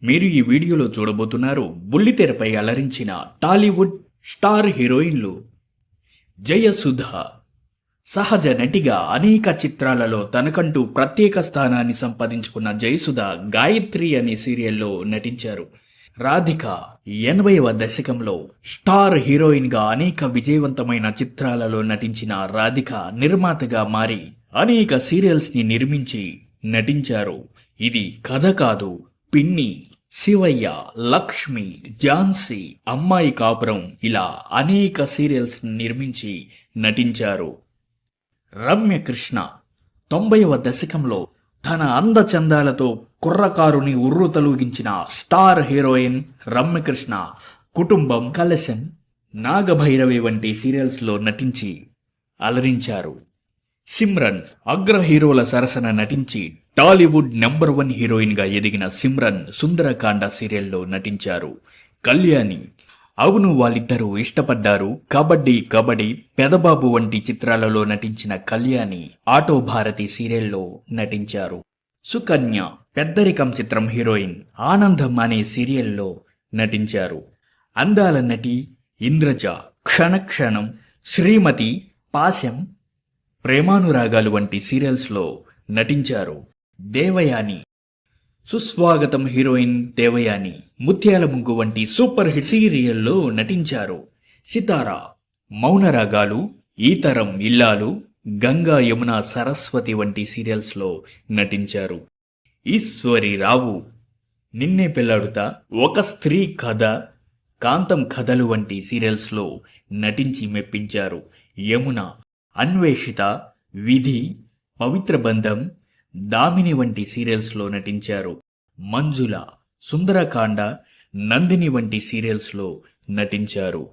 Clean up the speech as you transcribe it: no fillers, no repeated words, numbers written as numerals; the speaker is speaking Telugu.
మీరు ఈ వీడియోలో చూడబోతున్నారు బుల్లితెరపై అలరించిన టాలీవుడ్ స్టార్ హీరోయిన్లు. జయసుధ సహజ నటిగా అనేక చిత్రాలలో తనకంటూ ప్రత్యేక స్థానాన్ని సంపాదించుకున్న జయసుధ గాయత్రి అనే సీరియల్లో నటించారు. రాధిక 80వ దశకంలో స్టార్ హీరోయిన్గా అనేక విజయవంతమైన చిత్రాలలో నటించిన రాధిక నిర్మాతగా మారి అనేక సీరియల్స్ని నిర్మించి నటించారు. ఇది కథ కాదు, పిన్ని, శివయ్య, లక్ష్మి, ఝాన్సీ, అమ్మాయి కాపురం ఇలా అనేక సీరియల్స్ నిర్మించి నటించారు. రమ్యకృష్ణ 90వ దశకంలో తన అందచందాలతో కుర్రకారుని ఉర్రూతలూగించిన స్టార్ హీరోయిన్ రమ్యకృష్ణ కుటుంబం, కలశం, నాగభైరవి వంటి సీరియల్స్లో నటించి అలరించారు. సిమ్రన్ అగ్ర హీరోల సరసన నటించి టాలీవుడ్ నంబర్ 1 హీరోయిన్గా ఎదిగిన సిమ్రన్ సుందరకాండ సీరియల్లో నటించారు. కళ్యాణి అవును వాళ్ళిద్దరూ ఇష్టపడ్డారు, కబడ్డీ కబడ్డీ, పెదబాబు వంటి చిత్రాలలో నటించిన కళ్యాణి ఆటో భారతి సీరియల్లో నటించారు. సుకన్య పెద్దరికం చిత్రం హీరోయిన్ ఆనందం అనే సీరియల్లో నటించారు. అందాల నటి ఇంద్రజ క్షణక్షణం, శ్రీమతి, పాశం, ప్రేమానురాగాలు వంటి సీరియల్స్లో నటించారు. దేవయాని సుస్వాగతం హీరోయిన్ దేవయాని ముత్యాల ముగ్గు వంటి సూపర్ హిట్ సీరియల్లో నటించారు. సితార మౌనరాగాలు, ఈతరం ఇల్లాలు, గంగా యమున సరస్వతి వంటి సీరియల్స్లో నటించారు. ఈశ్వరి రావు నిన్నే పెళ్లాడుతా, ఒక స్త్రీ కథ, కాంతం కథలు వంటి సీరియల్స్లో నటించి మెప్పించారు. యమున, అన్వేషిత, విధి, పవిత్ర బంధం, దామిని వంటి సీరియల్స్లో నటించారు. మంజుల సుందరకాండ, నందిని వంటి సీరియల్స్లో నటించారు.